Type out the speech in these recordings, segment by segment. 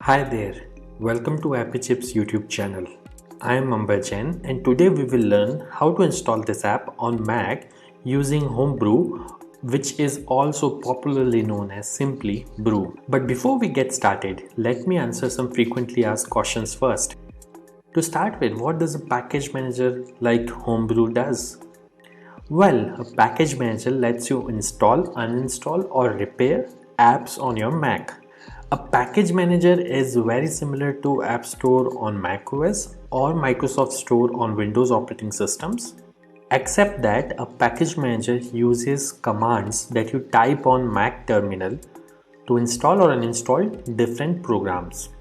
Hi there, welcome to Appy Chips YouTube channel. I am Ambajan and today we will learn how to install this app on Mac using Homebrew, which is also popularly known as simply Brew. But before we get started, let me answer some frequently asked questions first. To start with, what does a package manager like Homebrew does? Well, a package manager lets you install, uninstall or repair apps on your Mac. A package manager is very similar to App Store on macOS or Microsoft Store on Windows operating systems, except that a package manager uses commands that you type on Mac terminal to install or uninstall different programs.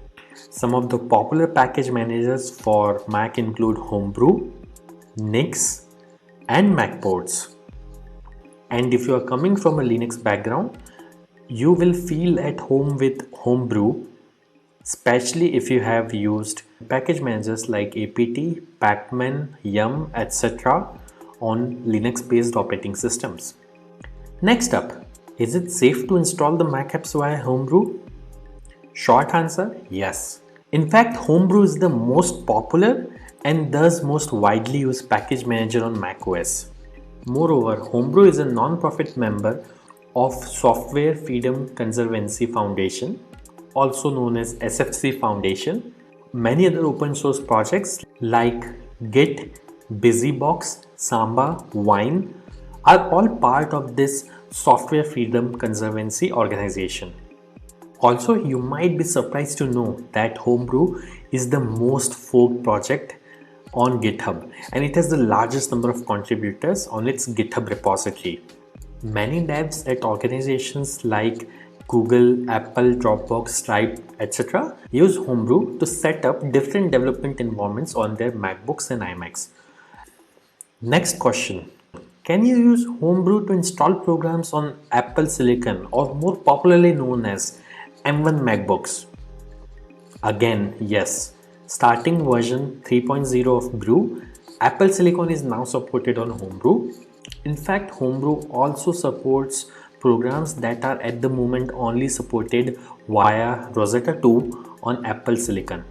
Some of the popular package managers for Mac include Homebrew, Nix, and Macports. And if you are coming from a Linux background, you will feel at home with Homebrew, especially if you have used package managers like apt, pacman, yum, etc. on Linux based operating systems. Next up, is it safe to install the Mac apps via Homebrew? Short answer, yes. In fact, Homebrew is the most popular and thus most widely used package manager on macOS. Moreover, Homebrew is a non-profit member of Software Freedom Conservancy Foundation, also known as SFC Foundation. Many other open source projects like Git, BusyBox, Samba, Wine are all part of this Software Freedom Conservancy organization. Also, you might be surprised to know that Homebrew is the most forked project on GitHub and it has the largest number of contributors on its GitHub repository. Many devs at organizations like Google, Apple, Dropbox, Stripe, etc. use Homebrew to set up different development environments on their MacBooks and iMacs. Next question. Can you use Homebrew to install programs on Apple Silicon or more popularly known as M1 MacBooks? Again, yes. Starting version 3.0 of Brew, Apple Silicon is now supported on Homebrew. In fact, Homebrew also supports programs that are at the moment only supported via Rosetta 2 on Apple Silicon.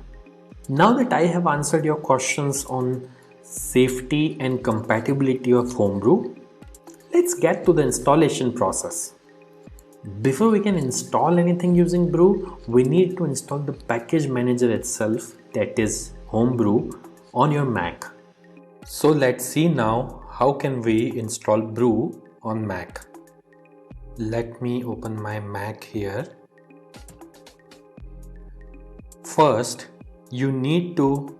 Now that I have answered your questions on safety and compatibility of Homebrew, let's get to the installation process. Before we can install anything using Brew, we need to install the package manager itself, that is Homebrew, on your Mac. So let's see now how can we install Brew on Mac. Let me open my Mac here. First, you need to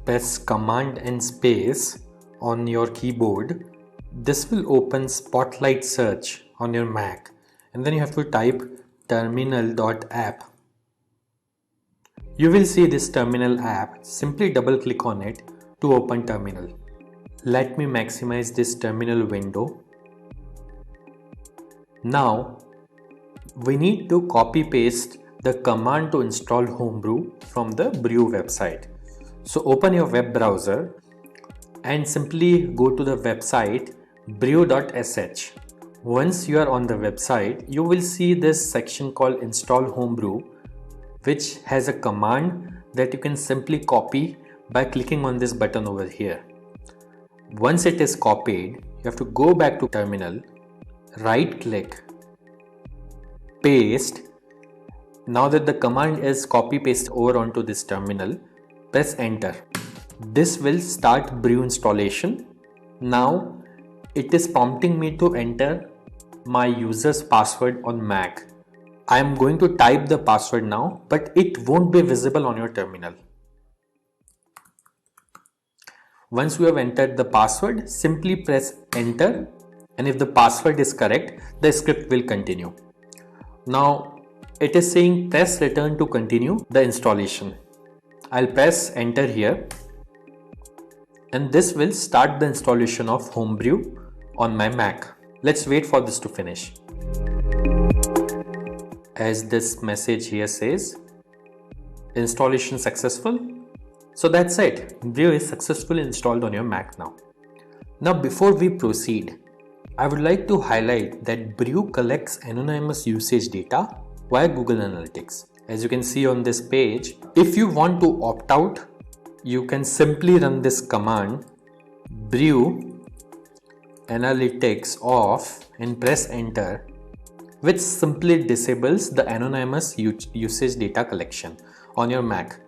press Command and space on your keyboard. This will open Spotlight Search on your Mac. And then you have to type terminal.app. You will see this terminal app. Simply double click on it to open terminal. Let me maximize this terminal window. Now we need to copy paste the command to install Homebrew from the Brew website. So open your web browser and simply go to the website brew.sh. Once you are on the website, you will see this section called Install Homebrew, which has a command that you can simply copy by clicking on this button over here. Once it is copied, you have to go back to terminal, right click, paste. Now that the command is copy paste over onto this terminal, press enter. This will start Brew installation. Now it is prompting me to enter my user's password on Mac. I am going to type the password now, but it won't be visible on your terminal. Once you have entered the password, simply press enter, and if the password is correct, the script will continue. Now it is saying press return to continue the installation. I'll press enter here, and this will start the installation of Homebrew on my Mac. Let's wait for this to finish. As this message here says, installation successful. So that's it. Brew is successfully installed on your Mac now. Now before we proceed, I would like to highlight that Brew collects anonymous usage data via Google Analytics. As you can see on this page, if you want to opt out, you can simply run this command brew analytics off and press enter, which simply disables the anonymous usage data collection on your Mac.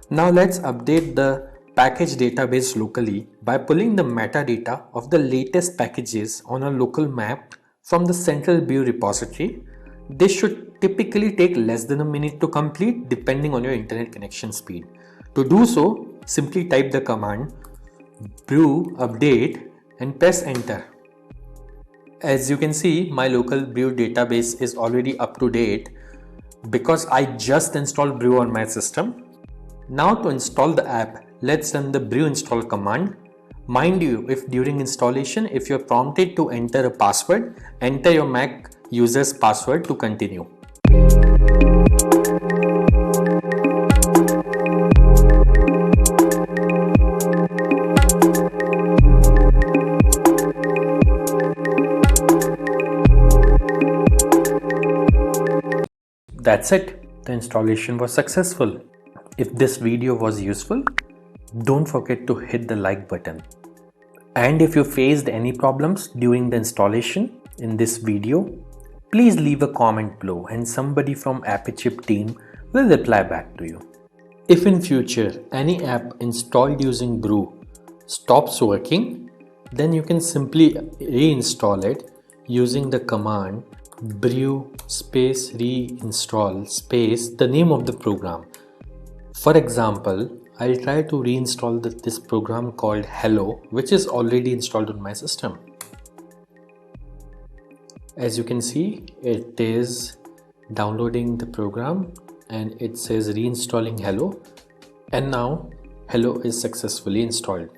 Now let's update the package database locally by pulling the metadata of the latest packages on a local map from the central brew repository. This should typically take less than a minute to complete depending on your internet connection speed. To do so, simply type the command brew update and press enter. As you can see, my local brew database is already up to date because I just installed brew on my system. Now to install the app, let's run the brew install command. Mind you, if during installation, if you're prompted to enter a password, enter your Mac user's password to continue. That's it. The installation was successful. If this video was useful, don't forget to hit the like button. And if you faced any problems during the installation in this video, please leave a comment below and somebody from AppyChip team will reply back to you. If in future any app installed using brew stops working, then you can simply reinstall it using the command brew space reinstall space the name of the program. For example, I'll try to reinstall this program called Hello, which is already installed on my system. As you can see, it is downloading the program and it says reinstalling Hello, and now Hello is successfully installed.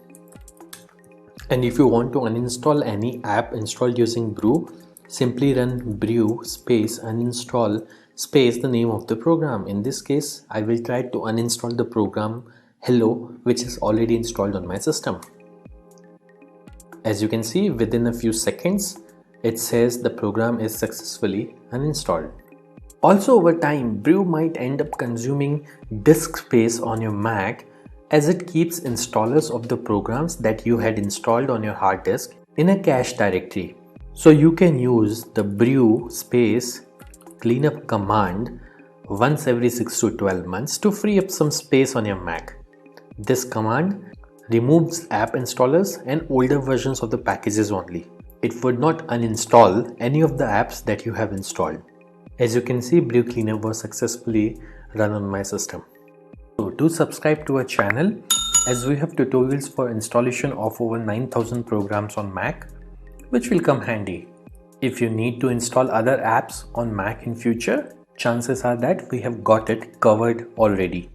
And if you want to uninstall any app installed using brew, simply run brew space uninstall space the name of the program. In this case, I will try to uninstall the program Hello, which is already installed on my system. As you can see, within a few seconds, it says the program is successfully uninstalled. Also, over time, brew might end up consuming disk space on your Mac as it keeps installers of the programs that you had installed on your hard disk in a cache directory. So you can use the brew space cleanup command once every 6 to 12 months to free up some space on your Mac. This command removes app installers and older versions of the packages only. It would not uninstall any of the apps that you have installed. As you can see, brew cleanup was successfully run on my system. So do subscribe to our channel as we have tutorials for installation of over 9,000 programs on Mac, which will come handy. If you need to install other apps on Mac in future, chances are that we have got it covered already.